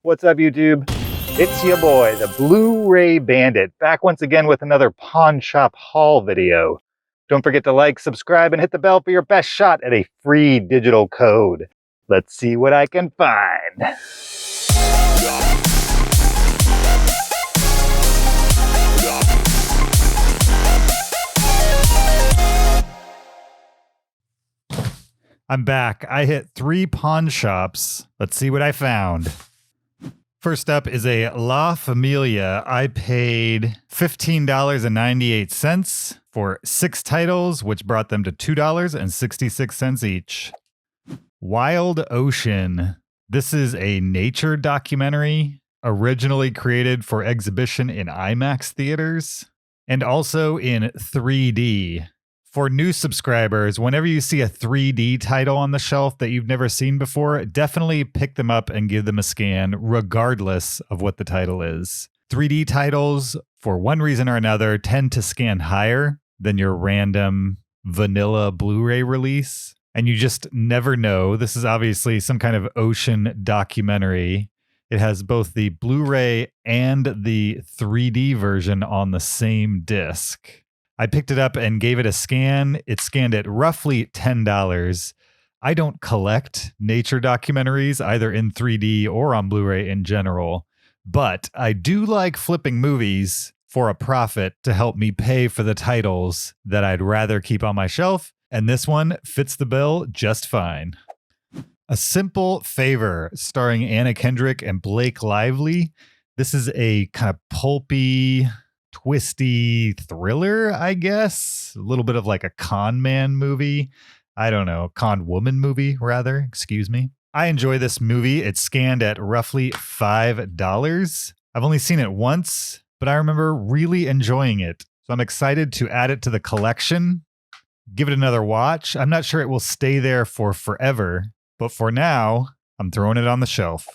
What's up, YouTube? It's your boy, the Blu-ray Bandit, back once again with another pawn shop haul video. Don't forget to like, subscribe, and hit the bell for your best shot at a free digital code. Let's see what I can find. I'm back. I hit 3 pawn shops. Let's see what I found. First up is a La Familia. I paid $15.98 for 6 titles, which brought them to $2.66 each. Wild Ocean. This is a nature documentary originally created for exhibition in IMAX theaters and also in 3D. For new subscribers, whenever you see a 3D title on the shelf that you've never seen before, definitely pick them up and give them a scan, regardless of what the title is. 3D titles, for one reason or another, tend to scan higher than your random vanilla Blu-ray release, and you just never know. This is obviously some kind of ocean documentary. It has both the Blu-ray and the 3D version on the same disc. I picked it up and gave it a scan. It scanned at roughly $10. I don't collect nature documentaries either in 3D or on Blu-ray in general, but I do like flipping movies for a profit to help me pay for the titles that I'd rather keep on my shelf, and this one fits the bill just fine. A Simple Favor, starring Anna Kendrick and Blake Lively. This is a kind of pulpy, twisty thriller, I guess. A little bit of like a con man movie. I don't know, con woman movie, rather. Excuse me. I enjoy this movie. It's scanned at roughly $5. I've only seen it once, but I remember really enjoying it. So I'm excited to add it to the collection. Give it another watch. I'm not sure it will stay there for forever, but for now, I'm throwing it on the shelf.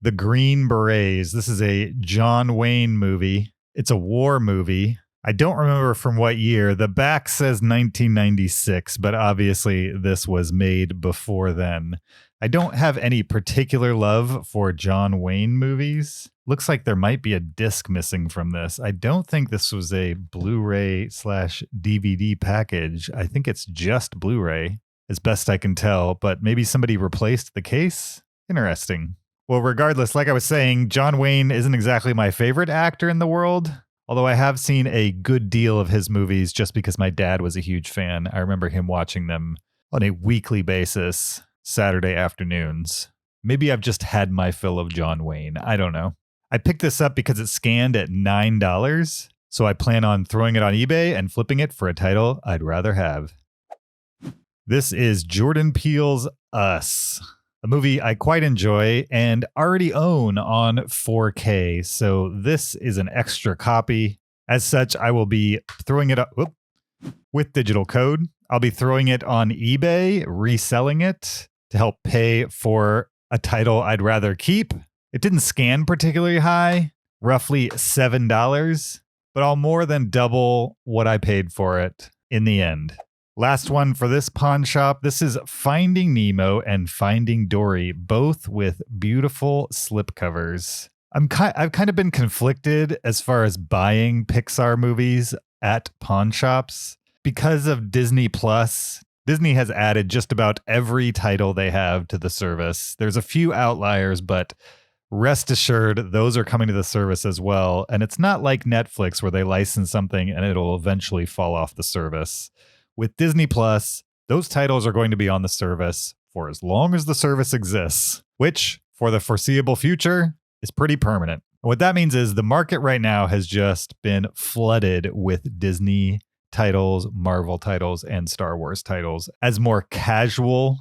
The Green Berets. This is a John Wayne movie. It's a war movie. I don't remember from what year. The back says 1996, but obviously this was made before then. I don't have any particular love for John Wayne movies. Looks like there might be a disc missing from this. I don't think this was a Blu-ray/DVD package. I think it's just Blu-ray, as best I can tell, but maybe somebody replaced the case? Interesting. Well, regardless, like I was saying, John Wayne isn't exactly my favorite actor in the world, although I have seen a good deal of his movies just because my dad was a huge fan. I remember him watching them on a weekly basis, Saturday afternoons. Maybe I've just had my fill of John Wayne. I don't know. I picked this up because it's scanned at $9, so I plan on throwing it on eBay and flipping it for a title I'd rather have. This is Jordan Peele's Us, a movie I quite enjoy and already own on 4K, so this is an extra copy. As such, I will be throwing it up with digital code. I'll be throwing it on eBay, reselling it to help pay for a title I'd rather keep. It didn't scan particularly high, roughly $7, but I'll more than double what I paid for it in the end. Last one for this pawn shop. This is Finding Nemo and Finding Dory, both with beautiful slipcovers. I've kind of been conflicted as far as buying Pixar movies at pawn shops because of Disney Plus. Disney has added just about every title they have to the service. There's a few outliers, but rest assured, those are coming to the service as well. And it's not like Netflix where they license something and it'll eventually fall off the service. With Disney Plus, those titles are going to be on the service for as long as the service exists, which, for the foreseeable future, is pretty permanent. What that means is the market right now has just been flooded with Disney titles, Marvel titles, and Star Wars titles as more casual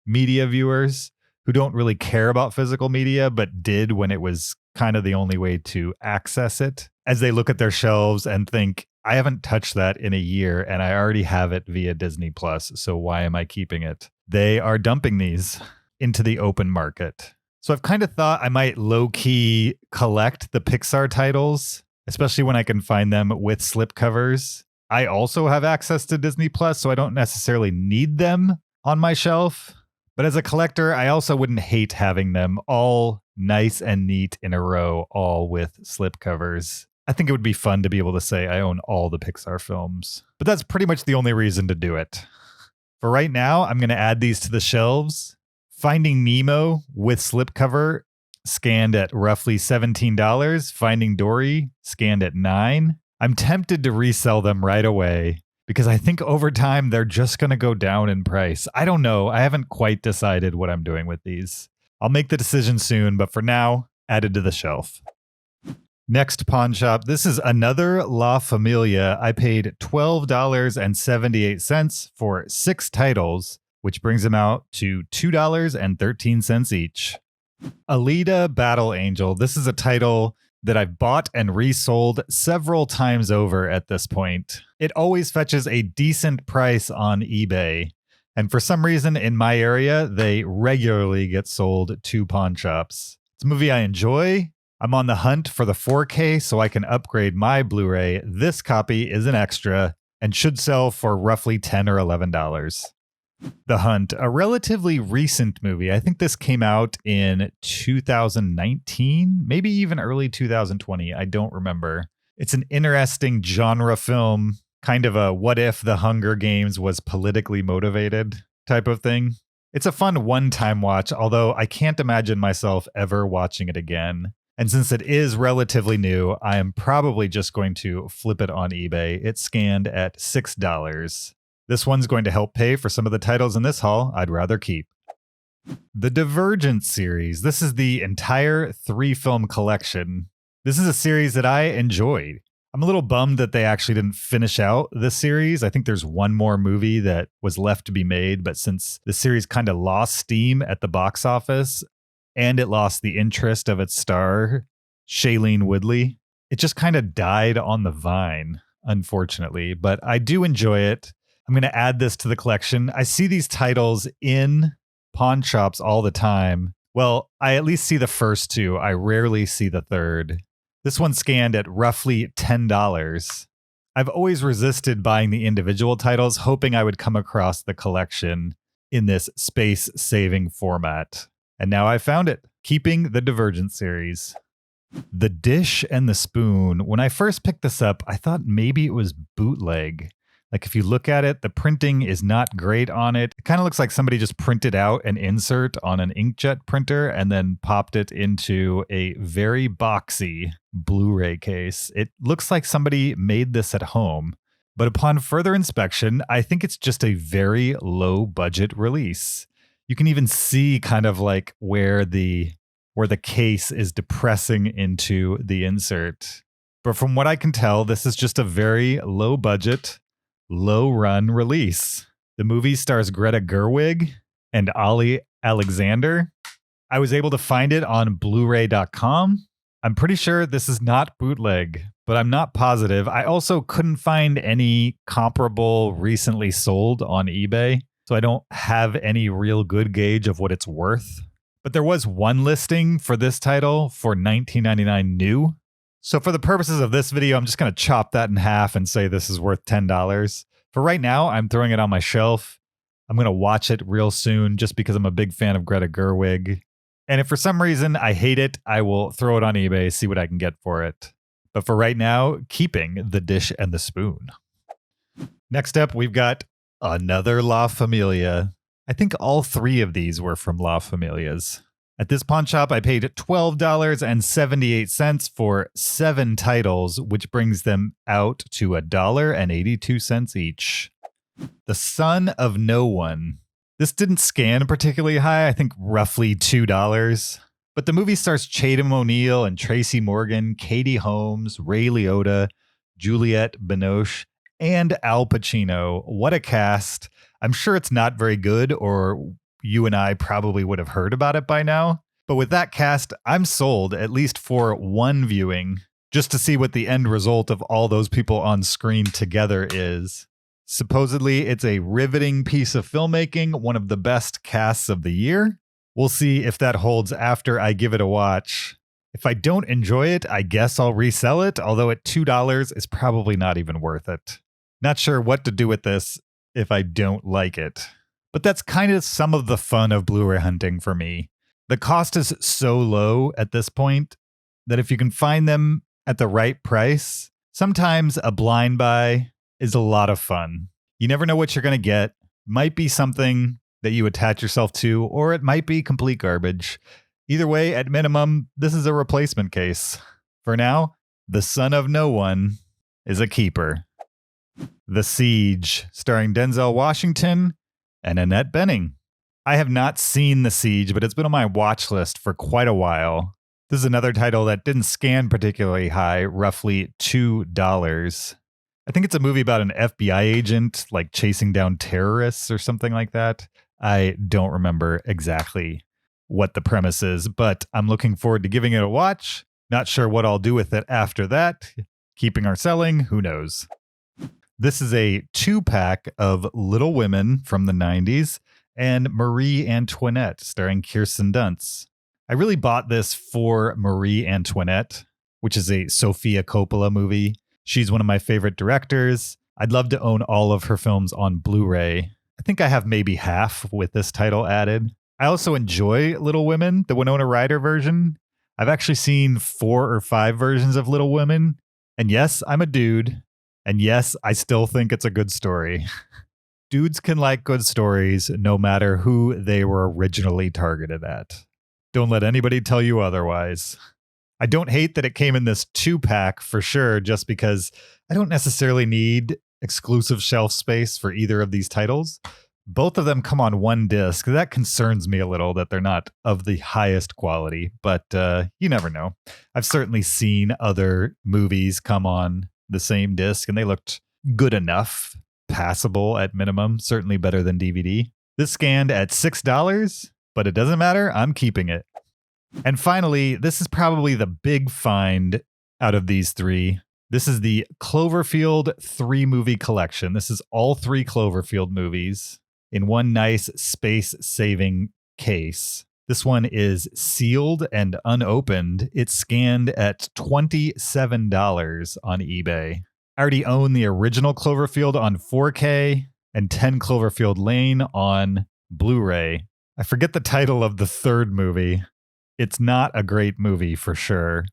media viewers who don't really care about physical media, but did when it was kind of the only way to access it, as they look at their shelves and think, I haven't touched that in a year and I already have it via Disney Plus, so why am I keeping it? They are dumping these into the open market. So I've kind of thought I might low-key collect the Pixar titles, especially when I can find them with slipcovers. I also have access to Disney Plus, so I don't necessarily need them on my shelf, But as a collector, I also wouldn't hate having them all nice and neat in a row, all with slipcovers. I think it would be fun to be able to say I own all the Pixar films. But that's pretty much the only reason to do it. For right now, I'm going to add these to the shelves. Finding Nemo with slipcover scanned at roughly $17. Finding Dory scanned at $9. I'm tempted to resell them right away because I think over time they're just going to go down in price. I don't know. I haven't quite decided what I'm doing with these. I'll make the decision soon, but for now, added to the shelf. Next pawn shop. This is another La Familia. I paid $12.78 for 6 titles, which brings them out to $2.13 each. Alita Battle Angel. This is a title that I've bought and resold several times over at this point. It always fetches a decent price on eBay. And for some reason in my area, they regularly get sold to pawn shops. It's a movie I enjoy. I'm on the hunt for the 4K so I can upgrade my Blu-ray. This copy is an extra and should sell for roughly $10 or $11. The Hunt, a relatively recent movie. I think this came out in 2019, maybe even early 2020. I don't remember. It's an interesting genre film, kind of a what if the Hunger Games was politically motivated type of thing. It's a fun one-time watch, although I can't imagine myself ever watching it again. And since it is relatively new, I am probably just going to flip it on eBay. It's scanned at $6. This one's going to help pay for some of the titles in this haul I'd rather keep. The Divergent series. This is the entire 3-film collection. This is a series that I enjoyed. I'm a little bummed that they actually didn't finish out this series. I think there's one more movie that was left to be made, but since the series kind of lost steam at the box office and it lost the interest of its star, Shailene Woodley, it just kind of died on the vine, unfortunately. But I do enjoy it. I'm going to add this to the collection. I see these titles in pawn shops all the time. Well, I at least see the first 2. I rarely see the third. This one's scanned at roughly $10. I've always resisted buying the individual titles, hoping I would come across the collection in this space-saving format. And now I found it, keeping the Divergent series. The Dish and the Spoon. When I first picked this up, I thought maybe it was bootleg. Like if you look at it, the printing is not great on it. It kind of looks like somebody just printed out an insert on an inkjet printer and then popped it into a very boxy Blu-ray case. It looks like somebody made this at home. But upon further inspection, I think it's just a very low budget release. You can even see kind of like where the case is depressing into the insert. But from what I can tell, this is just a very low budget, low run release. The movie stars Greta Gerwig and Ali Alexander. I was able to find it on blu-ray.com. I'm pretty sure this is not bootleg, but I'm not positive. I also couldn't find any comparable recently sold on eBay, so I don't have any real good gauge of what it's worth. But there was one listing for this title for $19.99 new. So for the purposes of this video, I'm just going to chop that in half and say this is worth $10. For right now, I'm throwing it on my shelf. I'm going to watch it real soon just because I'm a big fan of Greta Gerwig. And if for some reason I hate it, I will throw it on eBay, see what I can get for it. But for right now, keeping The Dish and the Spoon. Next up, we've got another La Familia. I think all 3 of these were from La Familias. At this pawn shop, I paid $12.78 for 7 titles, which brings them out to $1.82 each. The Son of No One. This didn't scan particularly high, I think roughly $2. But the movie stars Chatham O'Neal and Tracy Morgan, Katie Holmes, Ray Liotta, Juliette Binoche, and Al Pacino. What a cast. I'm sure it's not very good, or you and I probably would have heard about it by now. But with that cast, I'm sold at least for one viewing, just to see what the end result of all those people on screen together is. Supposedly, it's a riveting piece of filmmaking, one of the best casts of the year. We'll see if that holds after I give it a watch. If I don't enjoy it, I guess I'll resell it, although at $2 is probably not even worth it. Not sure what to do with this if I don't like it. But that's kind of some of the fun of Blu-ray hunting for me. The cost is so low at this point that if you can find them at the right price, sometimes a blind buy is a lot of fun. You never know what you're going to get. Might be something that you attach yourself to, or it might be complete garbage. Either way, at minimum, this is a replacement case. For now, The Son of No One is a keeper. The Siege, starring Denzel Washington and Annette Bening. I have not seen The Siege, but it's been on my watch list for quite a while. This is another title that didn't scan particularly high, roughly $2. I think it's a movie about an FBI agent, like chasing down terrorists or something like that. I don't remember exactly what the premise is, but I'm looking forward to giving it a watch. Not sure what I'll do with it after that. Keeping or selling, who knows? This is a 2-pack of Little Women from the 90s and Marie Antoinette, starring Kirsten Dunst. I really bought this for Marie Antoinette, which is a Sofia Coppola movie. She's one of my favorite directors. I'd love to own all of her films on Blu-ray. I think I have maybe half with this title added. I also enjoy Little Women, the Winona Ryder version. I've actually seen 4 or 5 versions of Little Women. And yes, I'm a dude. And yes, I still think it's a good story. Dudes can like good stories no matter who they were originally targeted at. Don't let anybody tell you otherwise. I don't hate that it came in this 2-pack for sure, just because I don't necessarily need exclusive shelf space for either of these titles. Both of them come on one disc. That concerns me a little that they're not of the highest quality, but you never know. I've certainly seen other movies come on the same disc and they looked good enough, passable at minimum, certainly better than DVD. This scanned at $6, but it doesn't matter. I'm keeping it. And finally, this is probably the big find out of these 3. This is the Cloverfield 3-movie collection. This is all 3 Cloverfield movies in one nice space-saving case. This one is sealed and unopened. It's scanned at $27 on eBay. I already own the original Cloverfield on 4K and 10 Cloverfield Lane on Blu-ray. I forget the title of the 3rd movie. It's not a great movie for sure.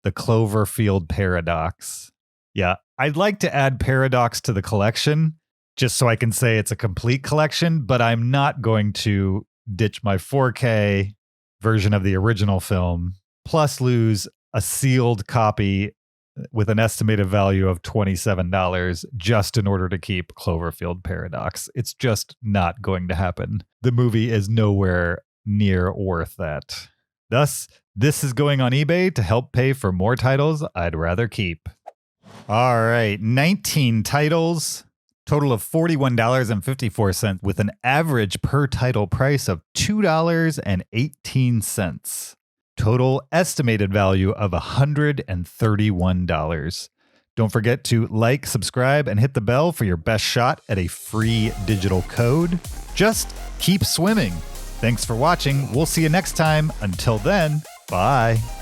The Cloverfield Paradox. Yeah, I'd like to add Paradox to the collection just so I can say it's a complete collection, but I'm not going to ditch my 4K version of the original film, plus lose a sealed copy with an estimated value of $27 just in order to keep Cloverfield Paradox. It's just not going to happen. The movie is nowhere near worth that. Thus, this is going on eBay to help pay for more titles I'd rather keep. All right, 19 titles, total of $41.54 with an average per title price of $2.18. Total estimated value of $131. Don't forget to like, subscribe, and hit the bell for your best shot at a free digital code. Just keep swimming. Thanks for watching. We'll see you next time. Until then, bye.